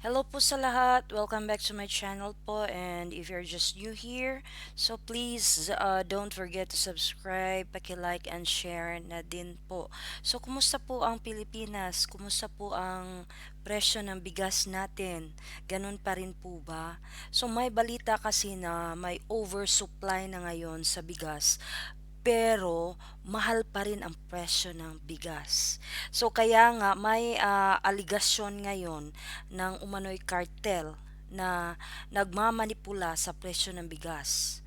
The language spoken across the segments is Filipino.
Hello po sa lahat. Welcome back to my channel po. And if you're just new here, so please don't forget to subscribe, paki-like and share na din po. So kumusta po ang Pilipinas? Kumusta po ang presyo ng bigas natin? Ganun pa rin po ba? So may balita kasi na may oversupply na ngayon sa bigas, pero mahal pa rin ang presyo ng bigas. So kaya nga may aligasyon ngayon ng umano'y cartel na nagmamanipula sa presyo ng bigas.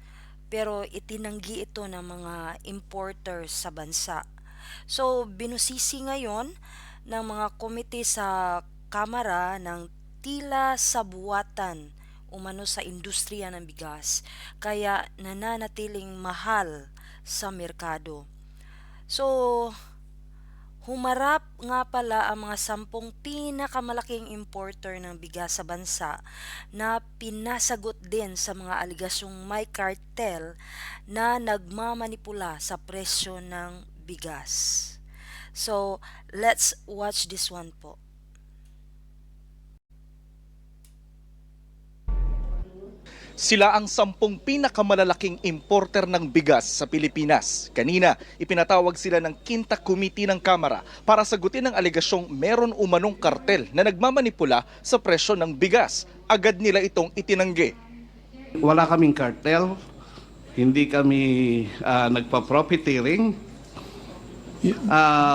Pero itinanggi ito ng mga importers sa bansa. So binusisi ngayon ng mga komite sa Kamara ng tila sabuatan umano sa industriya ng bigas, kaya nananatiling mahal sa merkado. So, humarap nga pala ang mga 10 pinakamalaking importer ng bigas sa bansa na pinasagot din sa mga aligasyong may cartel na nagmamanipula sa presyo ng bigas. So, let's watch this one po. Sila ang 10 pinakamalalaking importer ng bigas sa Pilipinas. Kanina, ipinatawag sila ng Quinta Committee ng Kamara para sagutin ang alegasyong meron umanong kartel na nagmamanipula sa presyo ng bigas. Agad nila itong itinanggi. Wala kaming cartel, hindi kami nagpa-profiteering.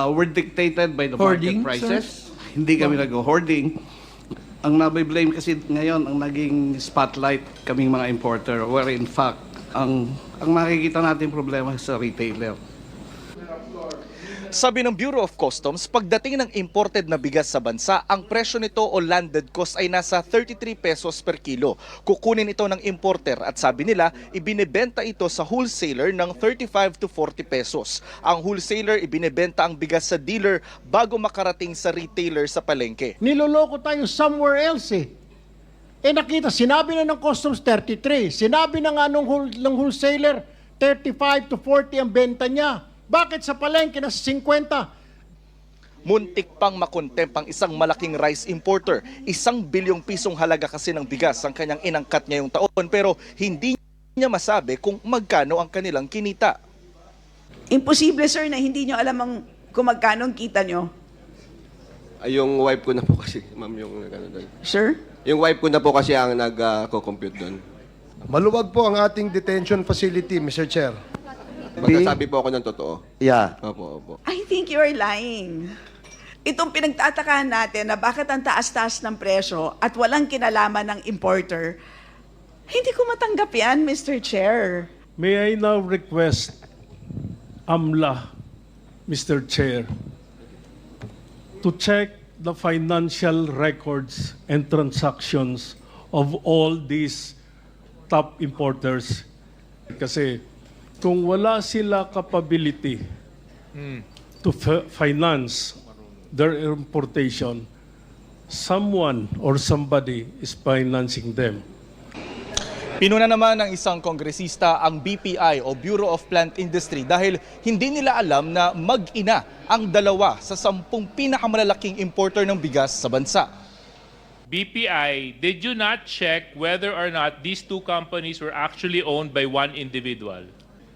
We're dictated by the Hoarding, market prices. Hindi kami nag-hoarding. Ang nabiblame kasi ngayon, ang naging spotlight kaming mga importer, where in fact, ang nakikita natin problema sa retailer. Sabi ng Bureau of Customs, pagdating ng imported na bigas sa bansa, ang presyo nito o landed cost ay nasa 33 pesos per kilo. Kukunin ito ng importer at sabi nila, ibinebenta ito sa wholesaler ng 35 to 40 pesos. Ang wholesaler ibinebenta ang bigas sa dealer bago makarating sa retailer sa palengke. Niloloko tayo somewhere else eh. Nakita, sinabi na ng customs 33, sinabi na nga ng wholesaler 35 to 40 ang benta niya. Bakit sa palengke na 50? Muntik pang makontempt ang isang malaking rice importer. 1 bilyong pisong halaga kasi ng bigas ang kanyang inangkat ngayong taon, pero hindi niya masabi kung magkano ang kanilang kinita. Imposible, sir, na hindi nyo alam kung magkano ang kita nyo. Ay, yung wife ko na po kasi, ma'am, yung ano doon. Sir? Yung wife ko na po kasi ang nag-compute doon. Maluwag po ang ating detention facility, Mr. Chair. Magkasabi po ako ng totoo. Yeah. Opo. I think you are lying. Itong pinagtatakahan natin na bakit ang taas-taas ng presyo at walang kinalaman ng importer, hindi ko matanggap yan, Mr. Chair. May I now request AMLA, Mr. Chair, to check the financial records and transactions of all these top importers. Kasi kung wala sila capability to finance their importation, someone or somebody is financing them. Pinuna naman ng isang kongresista ang BPI o Bureau of Plant Industry dahil hindi nila alam na mag-ina ang dalawa sa 10 pinakamalalaking importer ng bigas sa bansa. BPI, did you not check whether or not these two companies were actually owned by one individual?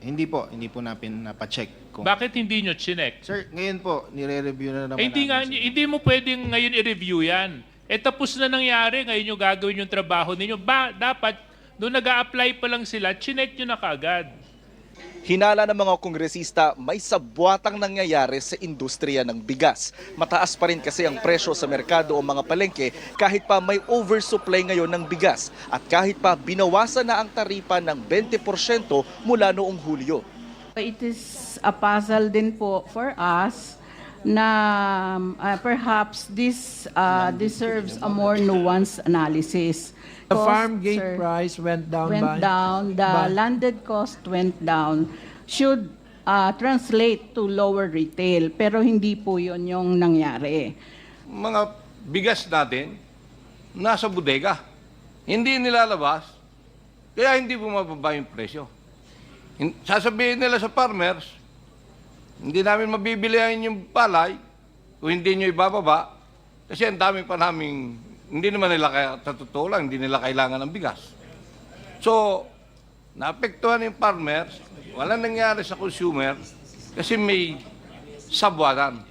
Hindi po natin napacheck. Bakit hindi nyo chinek? Sir, ngayon po, nire-review na naman Hindi namin. hindi mo pwedeng ngayon i-review yan. Tapos na nangyari, ngayon nyo gagawin yung trabaho ninyo. Dapat, doon nag-a-apply pa lang sila, chinek nyo na kaagad. Hinala ng mga kongresista, may sabwatang nangyayari sa industriya ng bigas. Mataas pa rin kasi ang presyo sa merkado o mga palengke kahit pa may oversupply ngayon ng bigas at kahit pa binawasan na ang taripa ng 20% mula noong Hulyo. It is a puzzle din po for us na perhaps this deserves a more nuanced analysis. The farm Cost, gate sir, price went down the landed cost went down, should translate to lower retail, pero hindi po yun yung nangyari. Mga bigas natin, nasa bodega. Hindi nilalabas, kaya hindi bumababa yung presyo. Sasabihin nila sa farmers, hindi namin mabibilihan yung palay kung hindi nyo ibababa kasi ang dami pa naming hindi naman nila, sa totoo lang, hindi nila kailangan ng bigas. So, naapektuhan yung farmers, walang nangyari sa consumer, kasi may sabwaran.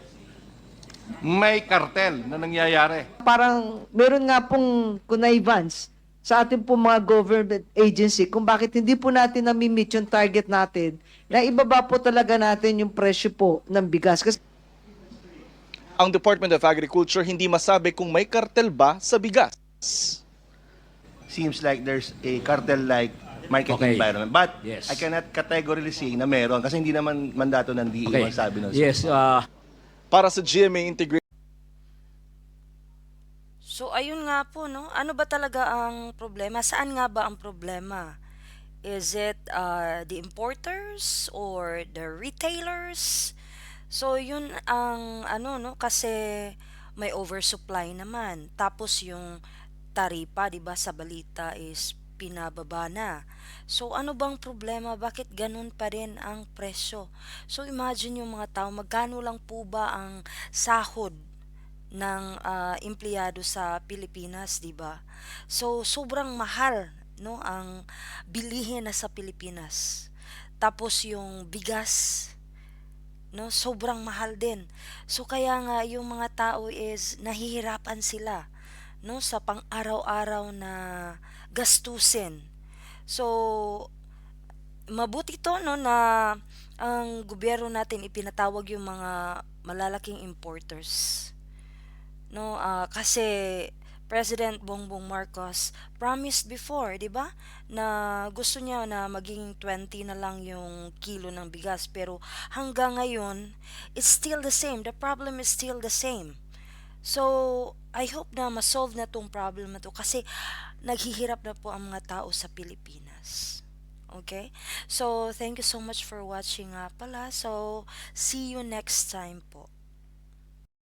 May kartel na nangyayari. Parang meron nga pong connivance sa ating po mga government agency kung bakit hindi po natin nami-meet yung target natin na ibaba po talaga natin yung presyo po ng bigas. Kasi Ang Department of Agriculture hindi masabi kung may kartel ba sa bigas. Seems like there's a cartel-like market environment. But Yes. I cannot categorically say na meron kasi hindi naman mandato ng DA ang sabi ng Yes, Para sa GMA Integrated So ayun nga po, no? Ano ba talaga ang problema? Saan nga ba ang problema? Is it the importers or the retailers? So yun ang ano, no, kasi may oversupply naman. Tapos yung taripa, 'di ba, sa balita is pinababa na. So ano bang problema? Bakit ganun pa rin ang presyo? So imagine yung mga tao, magkano lang po ba ang sahod ng empleyado sa Pilipinas, 'di ba? So sobrang mahal, no, ang bilihin na sa Pilipinas. Tapos yung bigas, no, sobrang mahal din. So kaya nga yung mga tao is nahihirapan sila, no, sa pang-araw-araw na gastusin. So mabuti to, no, na ang gobyerno natin ipinatawag yung mga malalaking importers, no, kasi President Bongbong Marcos promised before, 'di ba, na gusto niya na maging 20 na lang yung kilo ng bigas, pero hanggang ngayon it's still the same. The problem is still the same. So I hope na ma-solve na tong problem na to kasi naghihirap na po ang mga tao sa Pilipinas. Okay? So thank you so much for watching nga pala. So see you next time po.